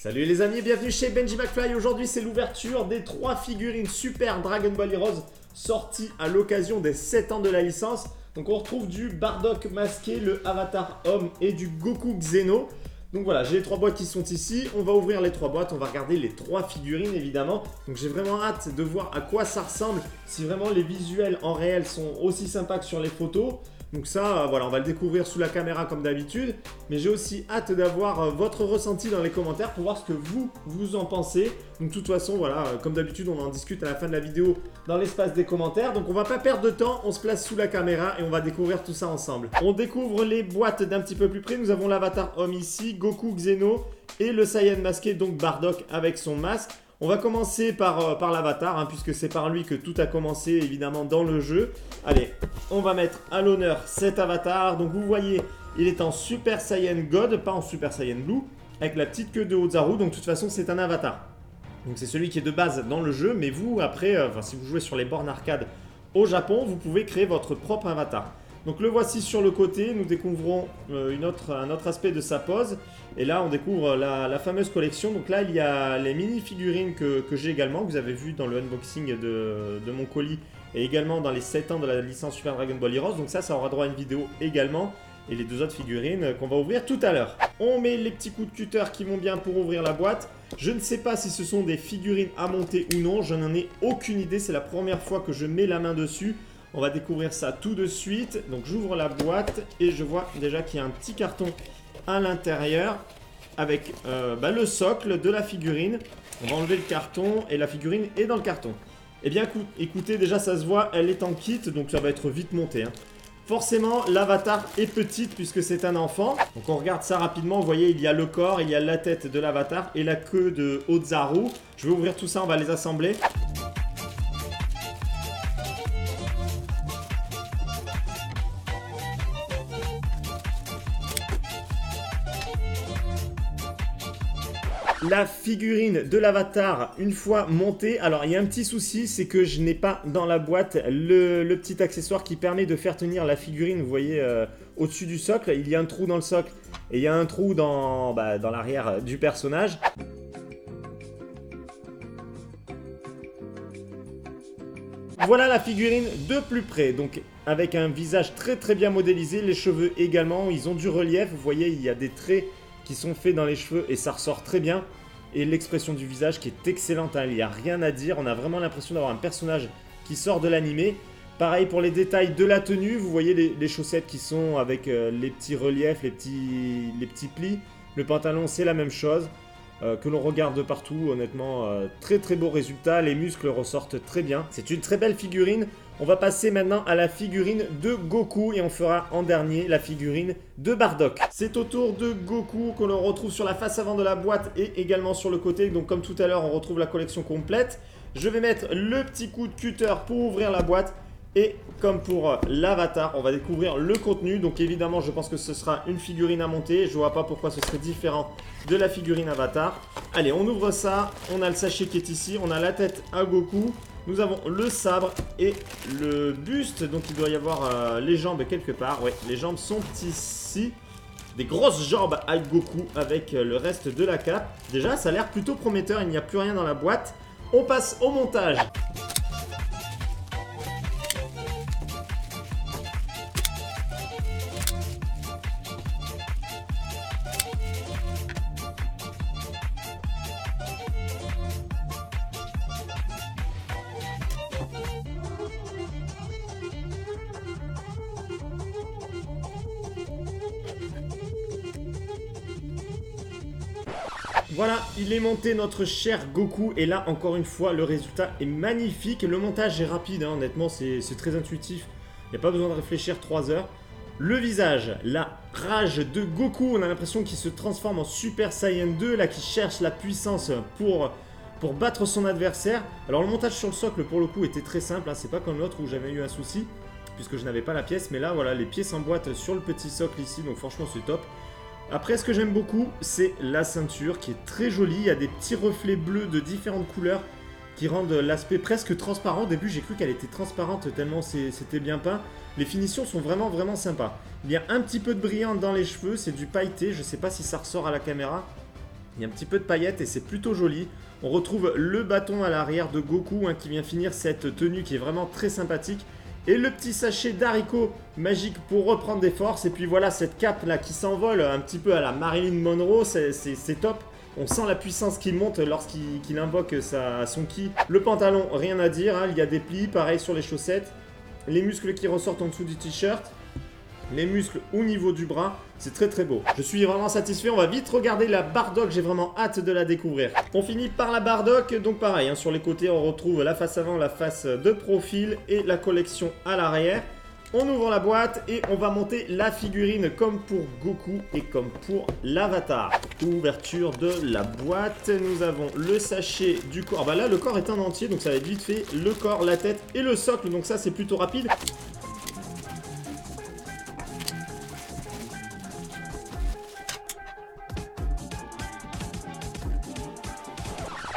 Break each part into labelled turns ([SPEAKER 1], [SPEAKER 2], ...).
[SPEAKER 1] Salut les amis, bienvenue chez Benji McFly. Aujourd'hui c'est l'ouverture des 3 figurines Super Dragon Ball Heroes sorties à l'occasion des 7 ans de la licence. Donc on retrouve du Bardock masqué, le Avatar Homme et du Goku Xeno. Donc voilà, j'ai les 3 boîtes qui sont ici. On va ouvrir les 3 boîtes, on va regarder les 3 figurines évidemment. Donc j'ai vraiment hâte de voir à quoi ça ressemble, si vraiment les visuels en réel sont aussi sympas que sur les photos. Donc ça, voilà, on va le découvrir sous la caméra comme d'habitude. Mais j'ai aussi hâte d'avoir votre ressenti dans les commentaires pour voir ce que vous en pensez. Donc de toute façon, voilà, comme d'habitude, on en discute à la fin de la vidéo dans l'espace des commentaires. Donc on va pas perdre de temps, on se place sous la caméra et on va découvrir tout ça ensemble. On découvre les boîtes d'un petit peu plus près. Nous avons l'Avatar Homme ici, Goku Xeno et le Saiyan masqué, donc Bardock avec son masque. On va commencer par l'Avatar, puisque c'est par lui que tout a commencé évidemment dans le jeu. Allez, on va mettre à l'honneur cet Avatar. Donc vous voyez, il est en Super Saiyan God, pas en Super Saiyan Blue, avec la petite queue de Ozaru. Donc de toute façon, c'est un Avatar. Donc c'est celui qui est de base dans le jeu, mais vous, après, si vous jouez sur les bornes arcade au Japon, vous pouvez créer votre propre Avatar. Donc le voici sur le côté, nous découvrons un autre aspect de sa pose. Et là on découvre la fameuse collection. Donc là il y a les mini figurines que j'ai également, que vous avez vu dans le unboxing de mon colis. Et également dans les 7 ans de la licence Super Dragon Ball Heroes. Donc ça aura droit à une vidéo également. Et les 2 autres figurines qu'on va ouvrir tout à l'heure. On met les petits coups de cutter qui vont bien pour ouvrir la boîte. Je ne sais pas si ce sont des figurines à monter ou non, je n'en ai aucune idée. C'est la première fois que je mets la main dessus. On va découvrir ça tout de suite. Donc j'ouvre la boîte et je vois déjà qu'il y a un petit carton à l'intérieur avec le socle de la figurine. On va enlever le carton et la figurine est dans le carton. Eh bien écoutez, déjà ça se voit, elle est en kit, donc ça va être vite monté. Forcément, l'avatar est petite puisque c'est un enfant. Donc on regarde ça rapidement, vous voyez, il y a le corps, il y a la tête de l'avatar et la queue de Ozaru. Je vais ouvrir tout ça, on va les assembler. La figurine de l'avatar, une fois montée, alors il y a un petit souci, c'est que je n'ai pas dans la boîte le petit accessoire qui permet de faire tenir la figurine, vous voyez, au-dessus du socle. Il y a un trou dans le socle et il y a un trou dans l'arrière du personnage. Voilà la figurine de plus près, donc avec un visage très très bien modélisé, les cheveux également, ils ont du relief, vous voyez, il y a des traits qui sont faits dans les cheveux et ça ressort très bien. Et l'expression du visage qui est excellente, il n'y a rien à dire. On a vraiment l'impression d'avoir un personnage qui sort de l'animé. Pareil pour les détails de la tenue, vous voyez les chaussettes qui sont avec les petits reliefs, les petits plis. Le pantalon c'est la même chose, que l'on regarde partout, honnêtement, très très beau résultat. Les muscles ressortent très bien. C'est une très belle figurine. On va passer maintenant à la figurine de Goku et on fera en dernier la figurine de Bardock. C'est au tour de Goku que l'on retrouve sur la face avant de la boîte et également sur le côté. Donc comme tout à l'heure, on retrouve la collection complète. Je vais mettre le petit coup de cutter pour ouvrir la boîte. Et comme pour l'avatar, on va découvrir le contenu. Donc évidemment, je pense que ce sera une figurine à monter. Je ne vois pas pourquoi ce serait différent de la figurine avatar. Allez, on ouvre ça. On a le sachet qui est ici. On a la tête à Goku. Nous avons le sabre et le buste. Donc il doit y avoir les jambes quelque part. Ouais, les jambes sont ici. Des grosses jambes à Goku avec le reste de la cape. Déjà, ça a l'air plutôt prometteur. Il n'y a plus rien dans la boîte. On passe au montage. Voilà, il est monté notre cher Goku et là encore une fois le résultat est magnifique. Le montage est rapide, honnêtement c'est très intuitif, il n'y a pas besoin de réfléchir 3 heures. Le visage, la rage de Goku, on a l'impression qu'il se transforme en Super Saiyan 2, là qui cherche la puissance pour battre son adversaire. Alors le montage sur le socle pour le coup était très simple, c'est pas comme l'autre où j'avais eu un souci puisque je n'avais pas la pièce, mais là voilà les pièces s'emboîtent sur le petit socle ici, donc franchement c'est top. Après, ce que j'aime beaucoup, c'est la ceinture qui est très jolie. Il y a des petits reflets bleus de différentes couleurs qui rendent l'aspect presque transparent. Au début, j'ai cru qu'elle était transparente tellement c'était bien peint. Les finitions sont vraiment, vraiment sympas. Il y a un petit peu de brillant dans les cheveux, c'est du pailleté. Je ne sais pas si ça ressort à la caméra. Il y a un petit peu de paillettes et c'est plutôt joli. On retrouve le bâton à l'arrière de Goku qui vient finir cette tenue qui est vraiment très sympathique. Et le petit sachet d'haricots magique pour reprendre des forces. Et puis voilà cette cape là qui s'envole un petit peu à la Marilyn Monroe, c'est top. On sent la puissance qui monte lorsqu'il invoque son ki. Le pantalon, rien à dire, hein, il y a des plis, pareil sur les chaussettes. Les muscles qui ressortent en dessous du t-shirt. Les muscles au niveau du bras, c'est très très beau. Je suis vraiment satisfait, on va vite regarder la Bardock, j'ai vraiment hâte de la découvrir. On finit par la Bardock, donc pareil, hein, sur les côtés on retrouve la face avant, la face de profil et la collection à l'arrière. On ouvre la boîte et on va monter la figurine comme pour Goku et comme pour l'Avatar. Ouverture de la boîte, nous avons le sachet du corps. Bah là le corps est en entier donc ça va être vite fait. Le corps, la tête et le socle, donc ça c'est plutôt rapide.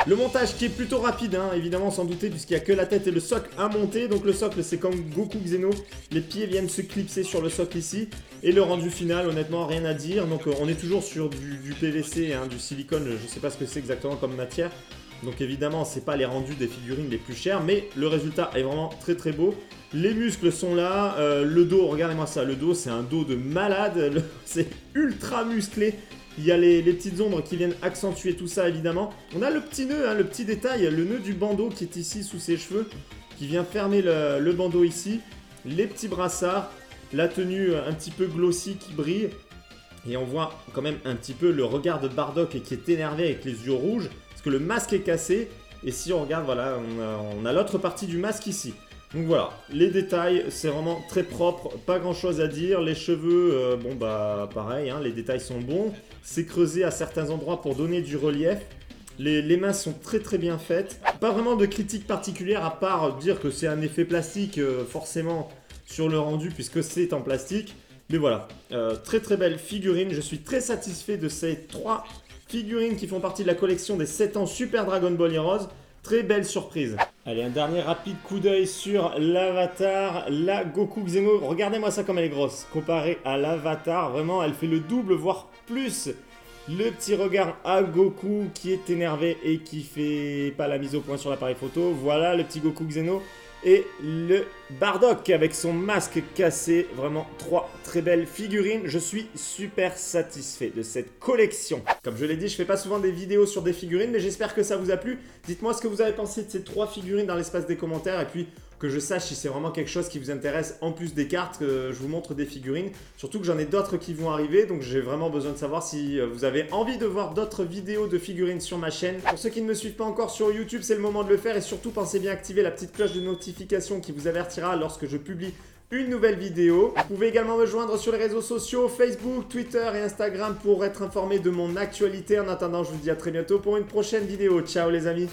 [SPEAKER 1] Le montage qui est plutôt rapide, hein, évidemment sans douter, puisqu'il n'y a que la tête et le socle à monter. Donc le socle c'est comme Goku Xeno, les pieds viennent se clipser sur le socle ici. Et le rendu final, honnêtement, rien à dire. Donc on est toujours sur du PVC, hein, du silicone, je ne sais pas ce que c'est exactement comme matière. Donc évidemment, c'est pas les rendus des figurines les plus chers, mais le résultat est vraiment très très beau. Les muscles sont là, le dos, regardez-moi ça, le dos c'est un dos de malade, c'est ultra musclé. Il y a les petites ombres qui viennent accentuer tout ça évidemment. On a le petit nœud, hein, le petit détail, le nœud du bandeau qui est ici sous ses cheveux, qui vient fermer le bandeau ici. Les petits brassards, la tenue un petit peu glossy qui brille. Et on voit quand même un petit peu le regard de Bardock qui est énervé avec les yeux rouges. Parce que le masque est cassé. Et si on regarde, voilà, on a l'autre partie du masque ici. Donc voilà, les détails, c'est vraiment très propre, pas grand chose à dire. Les cheveux, bon bah pareil, hein, les détails sont bons. C'est creusé à certains endroits pour donner du relief. Les mains sont très très bien faites. Pas vraiment de critique particulière à part dire que c'est un effet plastique forcément sur le rendu puisque c'est en plastique. Mais voilà, très très belle figurine. Je suis très satisfait de ces 3 figurines qui font partie de la collection des 7 ans Super Dragon Ball Heroes. Très belle surprise. Allez, un dernier rapide coup d'œil sur l'Avatar, la Goku Xeno. Regardez-moi ça comme elle est grosse. Comparée à l'Avatar, vraiment, elle fait le double, voire plus. Le petit regard à Goku qui est énervé et qui fait pas la mise au point sur l'appareil photo. Voilà le petit Goku Xeno. Et le Bardock avec son masque cassé. Vraiment 3 très belles figurines. Je suis super satisfait de cette collection. Comme je l'ai dit, je fais pas souvent des vidéos sur des figurines, mais j'espère que ça vous a plu. Dites-moi ce que vous avez pensé de ces 3 figurines dans l'espace des commentaires. Et puis que je sache si c'est vraiment quelque chose qui vous intéresse en plus des cartes, que je vous montre des figurines. Surtout que j'en ai d'autres qui vont arriver, donc j'ai vraiment besoin de savoir si vous avez envie de voir d'autres vidéos de figurines sur ma chaîne. Pour ceux qui ne me suivent pas encore sur YouTube, c'est le moment de le faire et surtout pensez bien à activer la petite cloche de notification qui vous avertira lorsque je publie une nouvelle vidéo. Vous pouvez également me joindre sur les réseaux sociaux, Facebook, Twitter et Instagram pour être informé de mon actualité. En attendant, je vous dis à très bientôt pour une prochaine vidéo. Ciao les amis!